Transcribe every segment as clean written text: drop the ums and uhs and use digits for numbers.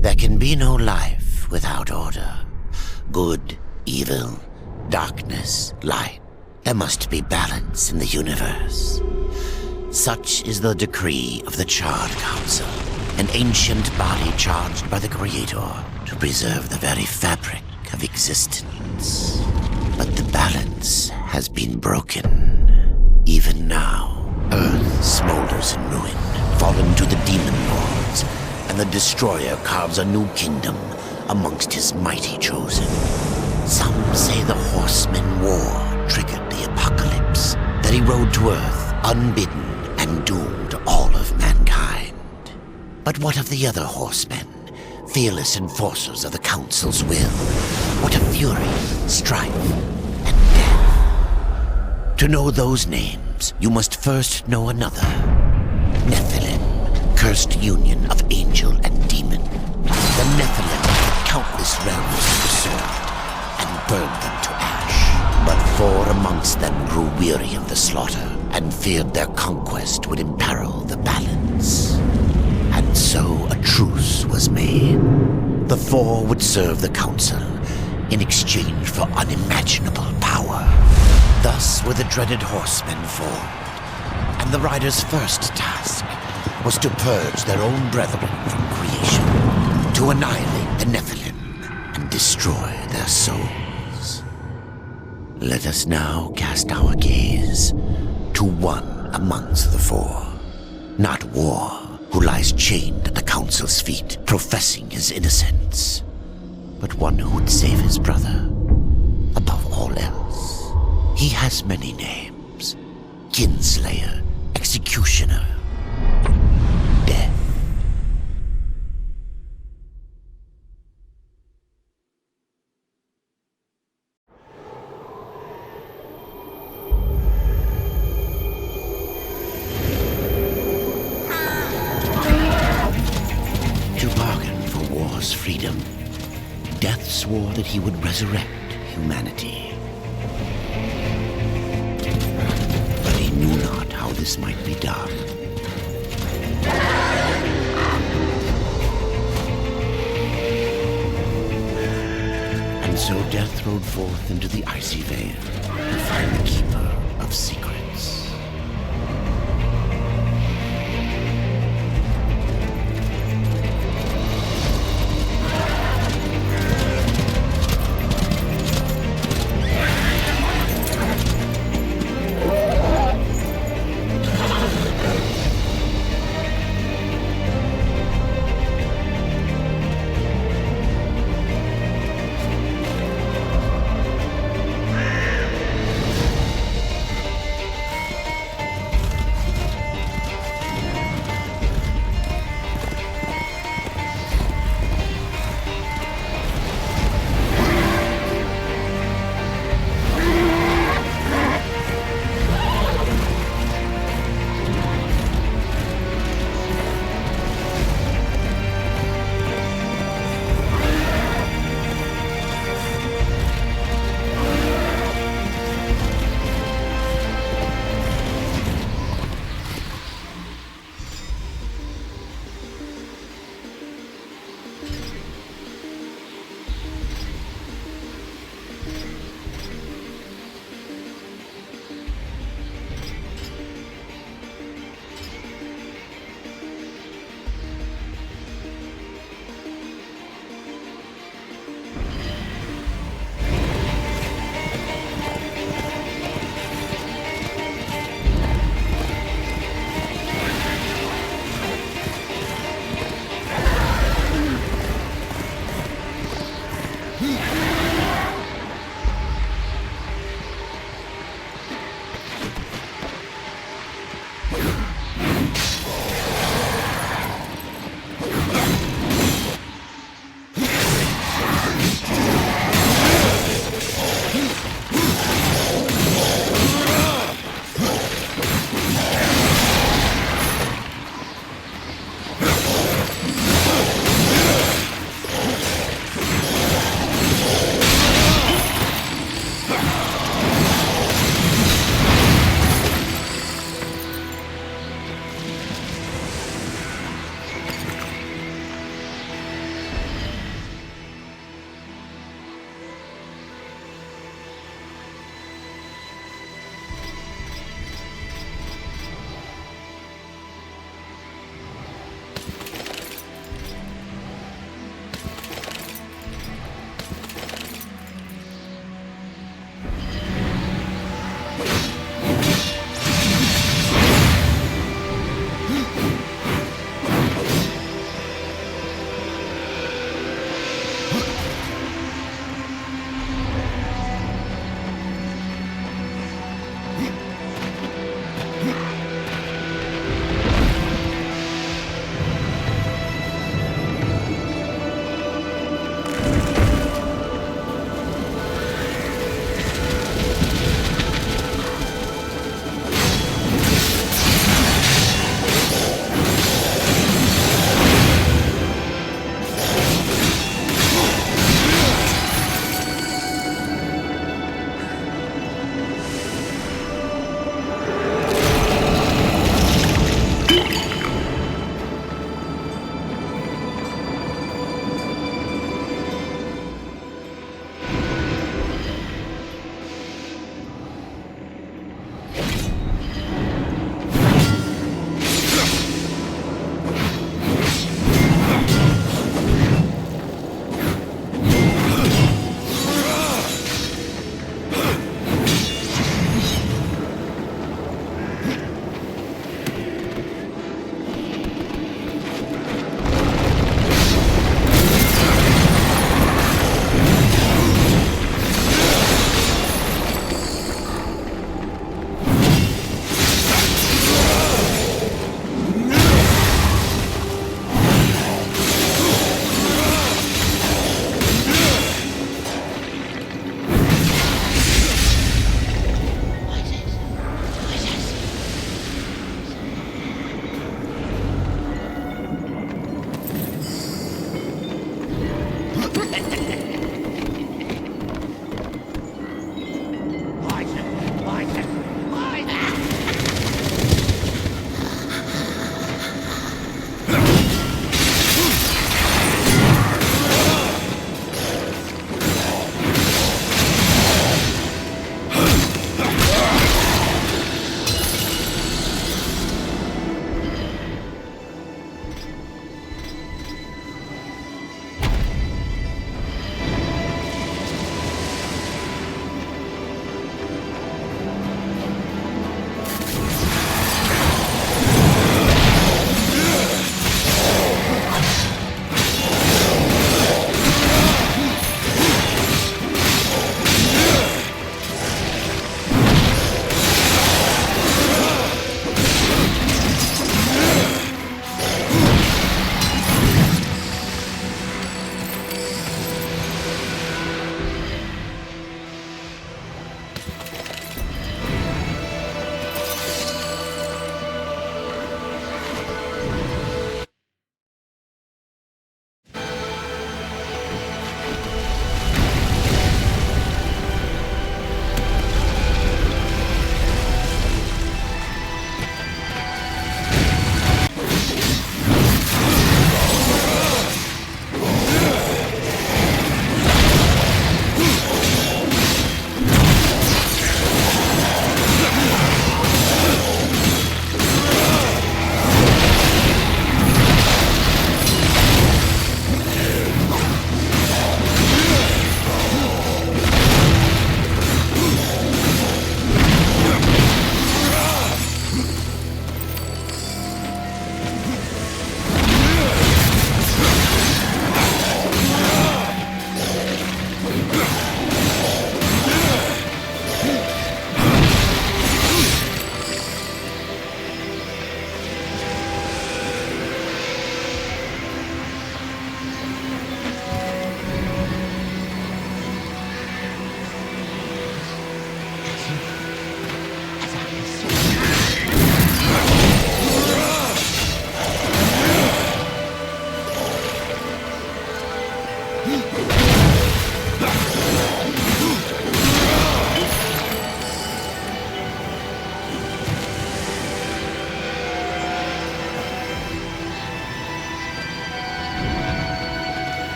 There can be no life without order. Good, evil, darkness, light. There must be balance in the universe. Such is the decree of the Charred Council, an ancient body charged by the Creator to preserve the very fabric of existence. But the balance has been broken. Even now, Earth smolders in ruin, fallen to the demon lords, and the Destroyer carves a new kingdom amongst his mighty chosen. Some say the Horsemen War triggered the apocalypse, that he rode to Earth unbidden and doomed all of mankind. But what of the other Horsemen, fearless enforcers of the Council's will? What of fury, strife, and death? To know those names, you must first know another. Nephilim, cursed union of angel and demon. The Nephilim took countless realms to the sword and burned them to ash. But 4 amongst them grew weary of the slaughter and feared their conquest would imperil the balance. And so a truce was made. The 4 would serve the Council in exchange for unimaginable power. Thus were the dreaded Horsemen formed, and the Riders' first task was to purge their own brethren from creation, to annihilate the Nephilim and destroy their souls. Let us now cast our gaze to one amongst the 4, not War, who lies chained at the Council's feet, professing his innocence, but one who would save his brother above all else. He has many names: Kinslayer, Executioner, Death. To bargain for war's freedom, Death swore that he would resurrect humanity. But he knew not how this might be done. And so Death rode forth into the icy veil to find the Keeper of Secrets.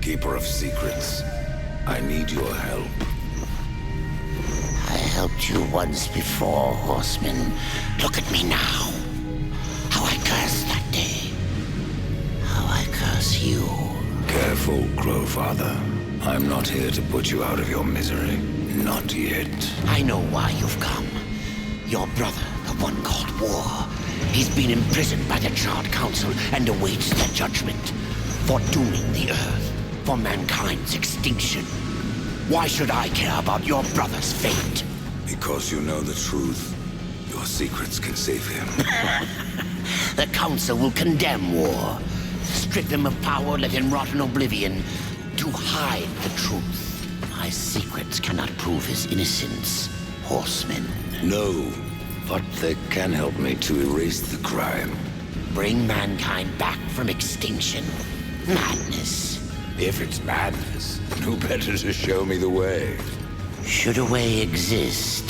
Keeper of secrets, I need your help. I helped you once before, Horseman. Look at me now. How I cursed that day. How I curse you. Careful, Crowfather. I'm not here to put you out of your misery. Not yet. I know why you've come. Your brother, the one called War. He's been imprisoned by the Charred Council and awaits their judgment. For dooming the Earth. For mankind's extinction. Why should I care about your brother's fate? Because you know the truth. Your secrets can save him. The Council will condemn War. Strip him of power, let him rot in oblivion. To hide the truth. My secrets cannot prove his innocence, Horseman. No, but they can help me to erase the crime. Bring mankind back from extinction. Madness. If it's madness, who better to show me the way? Should a way exist,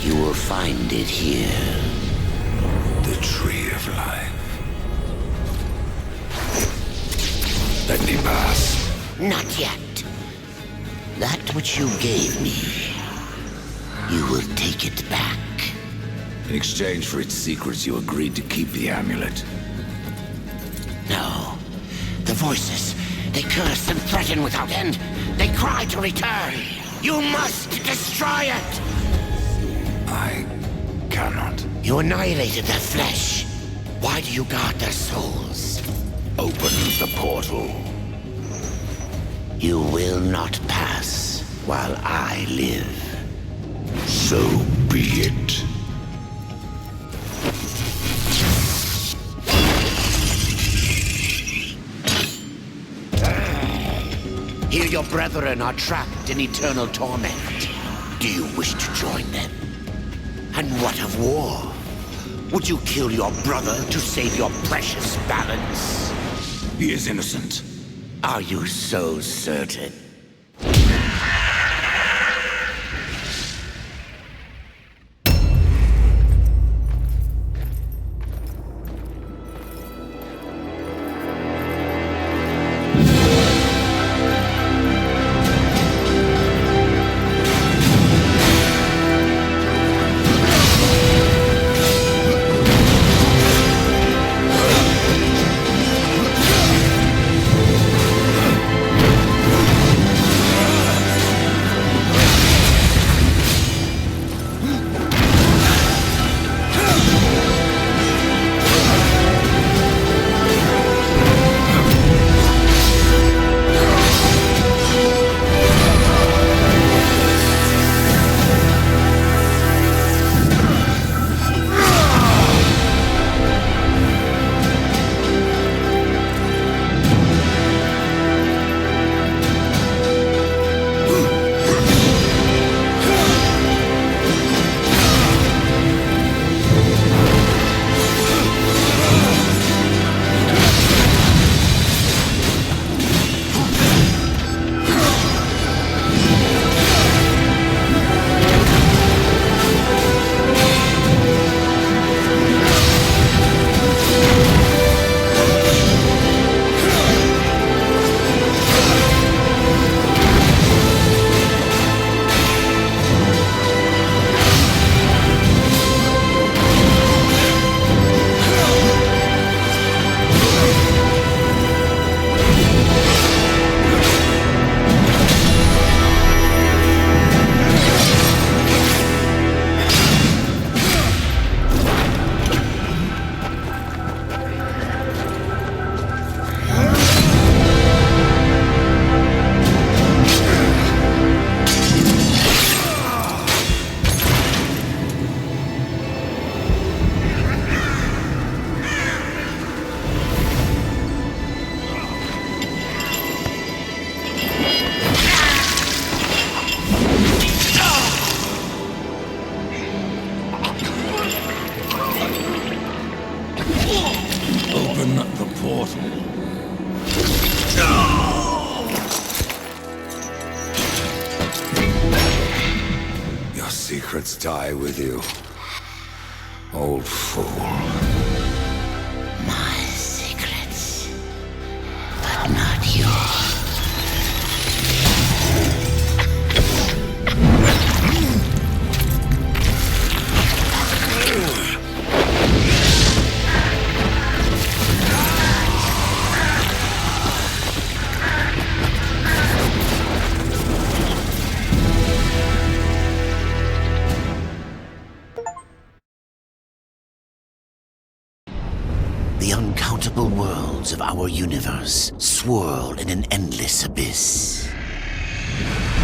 you will find it here. The Tree of Life. Let me pass. Not yet. That which you gave me, you will take it back. In exchange for its secrets, you agreed to keep the amulet. No. The voices, they curse and threaten without end. They cry to return. You must destroy it! I cannot. You annihilated their flesh. Why do you guard their souls? Open the portal. You will not pass while I live. So be it. Here your brethren are trapped in eternal torment. Do you wish to join them? And what of War? Would you kill your brother to save your precious balance? He is innocent. Are you so certain? secrets die with you, old fool. My secrets, but uncountable worlds of our universe swirl in an endless abyss.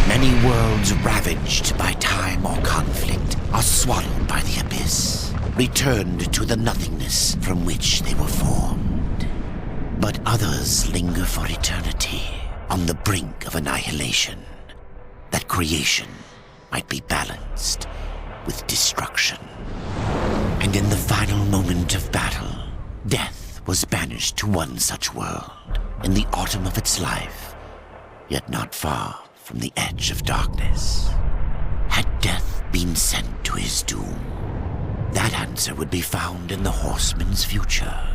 Many worlds ravaged by time or conflict are swallowed by the abyss, returned to the nothingness from which they were formed. But others linger for eternity on the brink of annihilation, that creation might be balanced with destruction. And in the final moment of battle, death was banished to one such world in the autumn of its life, yet not far from the edge of darkness. Had death been sent to his doom? That answer would be found in the Horsemen's future.